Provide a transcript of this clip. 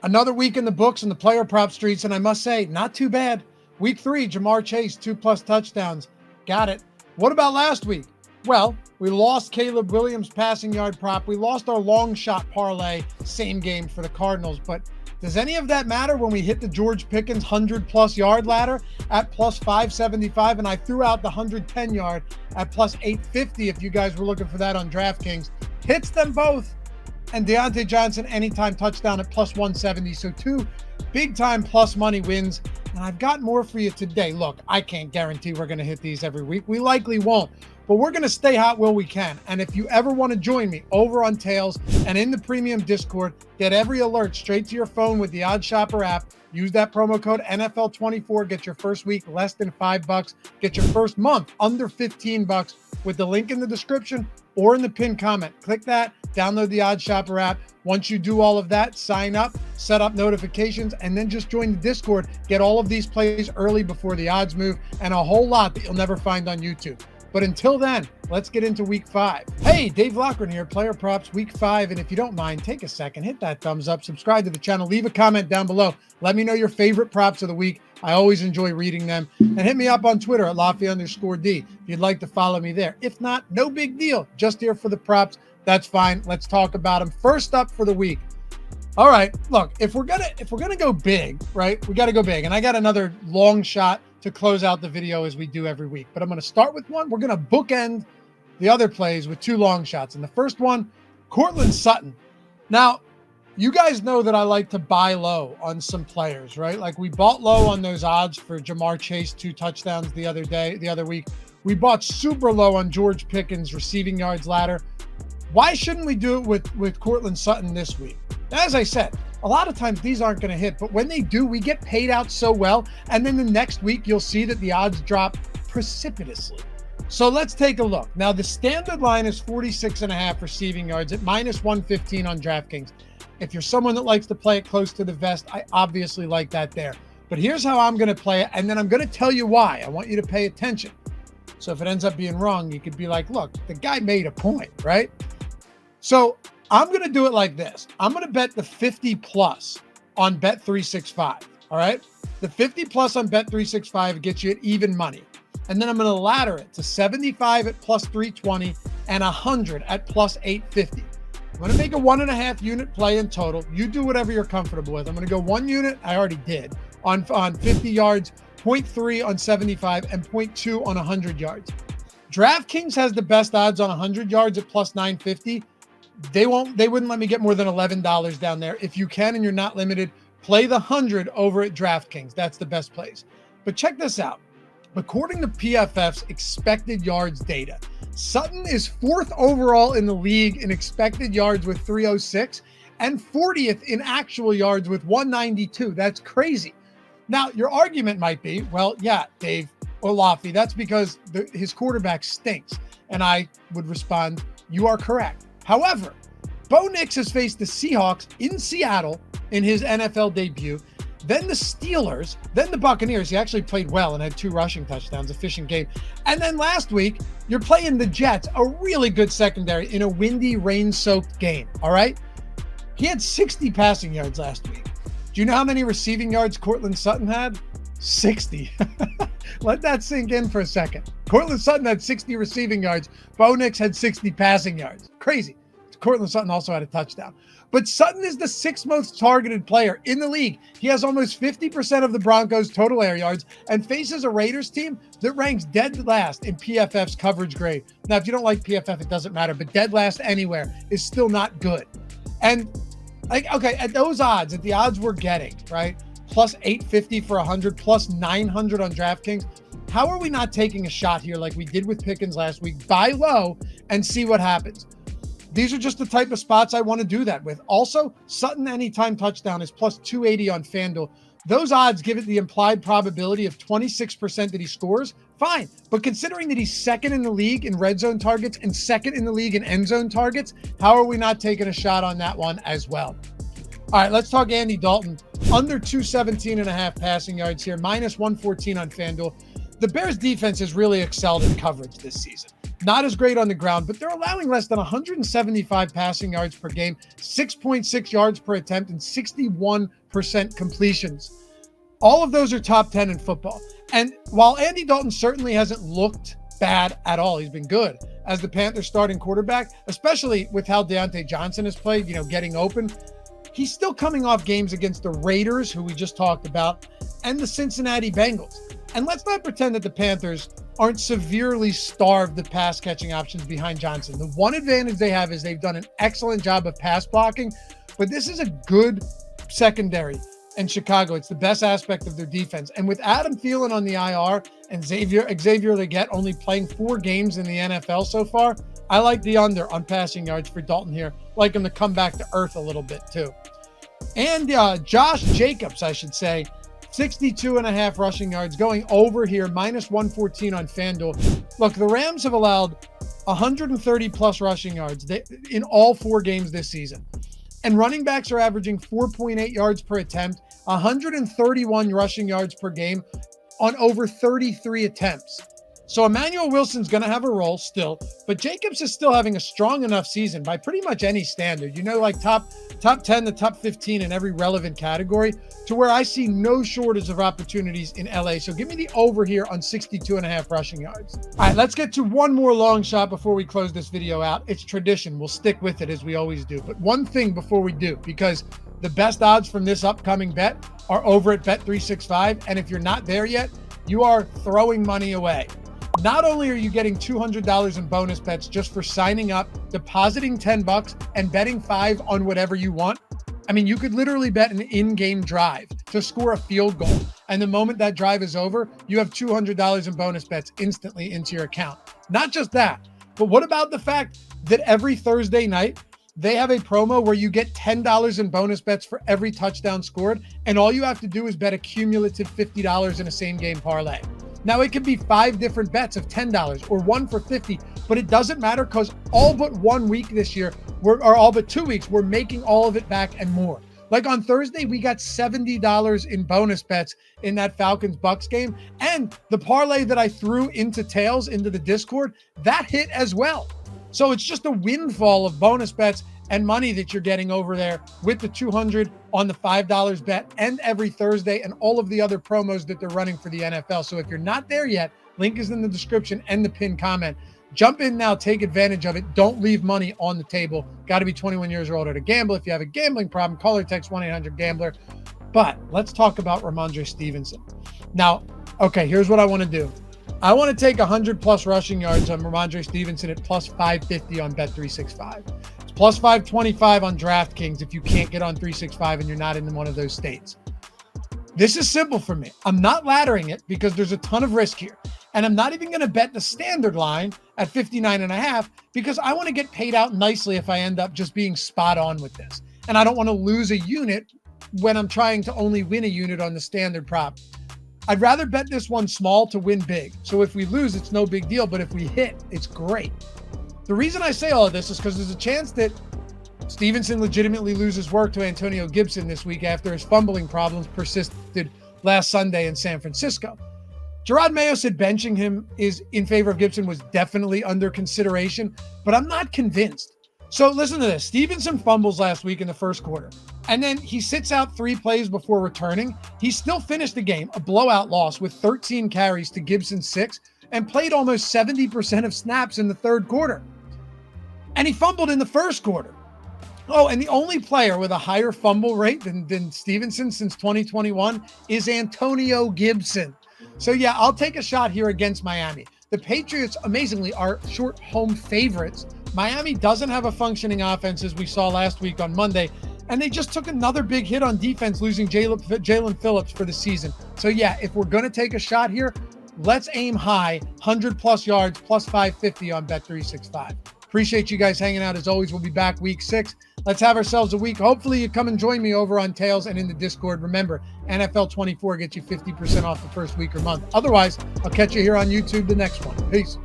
Another week in the books in the player prop streets, and I must say, not too bad. Week 3, Jamar Chase, 2+ touchdowns. Got it. What about last week? Well, we lost Caleb Williams' passing yard prop. We lost our long shot parlay, same game for the Cardinals. But does any of that matter when we hit the George Pickens 100+ yard ladder at plus 575? And I threw out the 110 yard at plus 850 if you guys were looking for that on DraftKings. Hits them both. And Deontay Johnson anytime touchdown at plus 170. So 2 big-time plus money wins. And I've got more for you today. Look, I can't guarantee we're going to hit these every week. We likely won't. But we're going to stay hot while we can. And if you ever want to join me over on Tails and in the premium Discord, get every alert straight to your phone with the OddsShopper app. Use that promo code NFL24. Get your first week less than $5. Get your first month under $15 with the link in the description or in the pinned comment. Click that, download the OddsShopper app. Once you do all of that, sign up, set up notifications, and then just join the Discord. Get all of these plays early before the odds move and a whole lot that you'll never find on YouTube. But until then, let's get into week 5. Hey, Dave Lochran here, Player Props week 5. And if you don't mind, take a second, hit that thumbs up, subscribe to the channel, leave a comment down below. Let me know your favorite props of the week. I always enjoy reading them. And hit me up on Twitter at Lafayette_D if you'd like to follow me there. If not, no big deal. Just here for the props. That's fine. Let's talk about them. First up for the week. All right, look, if we're gonna go big, right? We got to go big. And I got another long shot to close out the video as we do every week. But I'm going to start with one. We're going to bookend the other plays with 2 long shots. And the first one, Courtland Sutton. Now, you guys know that I like to buy low on some players, right? Like we bought low on those odds for Jamar Chase 2 touchdowns the other week. We bought super low on George Pickens receiving yards ladder. Why shouldn't we do it with Courtland Sutton this week? As I said, a lot of times these aren't going to hit, but when they do, we get paid out so well. And then the next week, you'll see that the odds drop precipitously. So let's take a look. Now, the standard line is 46.5 receiving yards at minus 115 on DraftKings. If you're someone that likes to play it close to the vest, I obviously like that there. But here's how I'm going to play it, and then I'm going to tell you why. I want you to pay attention. So if it ends up being wrong, you could be like, look, the guy made a point, right? So I'm going to do it like this. I'm going to bet the 50 plus on Bet365. All right. The 50 plus on Bet365 gets you at even money. And then I'm going to ladder it to 75 at plus 320 and 100 at plus 850. I'm going to make a 1.5 unit play in total. You do whatever you're comfortable with. I'm going to go 1 unit. I already did on 50 yards, 0.3 on 75 and 0.2 on 100 yards. DraftKings has the best odds on 100 yards at plus 950. They wouldn't let me get more than $11 down there. If you can and you're not limited, play the 100 over at DraftKings. That's the best place. But check this out. According to PFF's expected yards data, Sutton is 4th overall in the league in expected yards with 306 and 40th in actual yards with 192. That's crazy. Now, your argument might be, well, yeah, Dave or Laffy, that's because his quarterback stinks. And I would respond, you are correct. However, Bo Nix has faced the Seahawks in Seattle in his NFL debut, then the Steelers, then the Buccaneers. He actually played well and had 2 rushing touchdowns, efficient game. And then last week, you're playing the Jets, a really good secondary in a windy, rain-soaked game, all right? He had 60 passing yards last week. Do you know how many receiving yards Courtland Sutton had? 60. Let that sink in for a second. Courtland Sutton had 60 receiving yards. Bo Nix had 60 passing yards. Crazy. Courtland Sutton also had a touchdown. But Sutton is the 6th most targeted player in the league. He has almost 50% of the Broncos' total air yards and faces a Raiders team that ranks dead last in PFF's coverage grade. Now, if you don't like PFF, it doesn't matter, but dead last anywhere is still not good. And, like, okay, at those odds, at the odds we're getting, right, plus 850 for 100, plus 900 on DraftKings, how are we not taking a shot here like we did with Pickens last week? Buy low and see what happens. These are just the type of spots I want to do that with. Also, Sutton anytime touchdown is plus 280 on FanDuel. Those odds give it the implied probability of 26% that he scores. Fine. But considering that he's 2nd in the league in red zone targets and 2nd in the league in end zone targets, how are we not taking a shot on that one as well? All right, let's talk Andy Dalton. Under 217.5 passing yards here, minus 114 on FanDuel. The Bears defense has really excelled in coverage this season. Not as great on the ground, but they're allowing less than 175 passing yards per game, 6.6 yards per attempt, and 61% completions. All of those are top 10 in football. And while Andy Dalton certainly hasn't looked bad at all, he's been good as the Panthers starting quarterback, especially with how Deontay Johnson has played, getting open. He's still coming off games against the Raiders, who we just talked about, and the Cincinnati Bengals. And let's not pretend that the Panthers aren't severely starved of pass catching options behind Johnson. The one advantage they have is they've done an excellent job of pass blocking, but this is a good secondary in Chicago. It's the best aspect of their defense. And with Adam Thielen on the IR and Xavier Legette only playing 4 games in the NFL so far, I like the under on passing yards for Dalton here. Like him to come back to earth a little bit too. And Josh Jacobs, I should say, 62.5 rushing yards, going over here, minus 114 on FanDuel. Look, the Rams have allowed 130 plus rushing yards in all 4 games this season. And running backs are averaging 4.8 yards per attempt, 131 rushing yards per game on over 33 attempts. So Emmanuel Wilson's going to have a role still, but Jacobs is still having a strong enough season by pretty much any standard, like top 10 to top 15 in every relevant category, to where I see no shortage of opportunities in LA. So give me the over here on 62.5 rushing yards. All right, let's get to one more long shot before we close this video out. It's tradition. We'll stick with it as we always do. But one thing before we do, because the best odds from this upcoming bet are over at Bet365. And if you're not there yet, you are throwing money away. Not only are you getting $200 in bonus bets just for signing up, depositing $10 and betting 5 on whatever you want. I mean, you could literally bet an in-game drive to score a field goal. And the moment that drive is over, you have $200 in bonus bets instantly into your account. Not just that, but what about the fact that every Thursday night, they have a promo where you get $10 in bonus bets for every touchdown scored. And all you have to do is bet a cumulative $50 in a same game parlay. Now, it could be 5 different bets of $10 or 1 for $50, but it doesn't matter because all but 1 week this year, or all but 2 weeks, we're making all of it back and more. Like on Thursday, we got $70 in bonus bets in that Falcons-Bucks game. And the parlay that I threw into tails into the Discord, that hit as well. So it's just a windfall of bonus bets and money that you're getting over there with the $200 on the $5 bet and every Thursday and all of the other promos that they're running for the NFL. So if you're not there yet, link is in the description and the pinned comment. Jump in now, take advantage of it. Don't leave money on the table. Got to be 21 years or older to gamble. If you have a gambling problem, call or text 1-800-GAMBLER. But let's talk about Ramondre Stevenson. Now, okay, here's what I want to do. I want to take 100 plus rushing yards on Ramondre Stevenson at plus 550 on Bet365. It's plus 525 on DraftKings if you can't get on 365 and you're not in one of those states. This is simple for me. I'm not laddering it because there's a ton of risk here. And I'm not even going to bet the standard line at 59.5 because I want to get paid out nicely if I end up just being spot on with this. And I don't want to lose a unit when I'm trying to only win a unit on the standard prop. I'd rather bet this one small to win big. So if we lose, it's no big deal. But if we hit, it's great. The reason I say all of this is because there's a chance that Stevenson legitimately loses work to Antonio Gibson this week after his fumbling problems persisted last Sunday in San Francisco. Gerard Mayo said benching him is in favor of Gibson was definitely under consideration, but I'm not convinced. So listen to this. Stevenson fumbles last week in the first quarter, and then he sits out 3 plays before returning. He still finished the game, a blowout loss with 13 carries to Gibson's 6, and played almost 70% of snaps in the third quarter. And he fumbled in the first quarter. Oh, and the only player with a higher fumble rate than Stevenson since 2021 is Antonio Gibson. So yeah, I'll take a shot here against Miami. The Patriots, amazingly, are short home favorites. Miami doesn't have a functioning offense as we saw last week on Monday, and they just took another big hit on defense, losing Jalen Phillips for the season. So yeah, if we're going to take a shot here, let's aim high, 100 plus yards, plus 550 on Bet365. Appreciate you guys hanging out. As always, we'll be back week 6. Let's have ourselves a week. Hopefully you come and join me over on Tails and in the Discord. Remember, NFL 24 gets you 50% off the first week or month. Otherwise, I'll catch you here on YouTube the next one. Peace.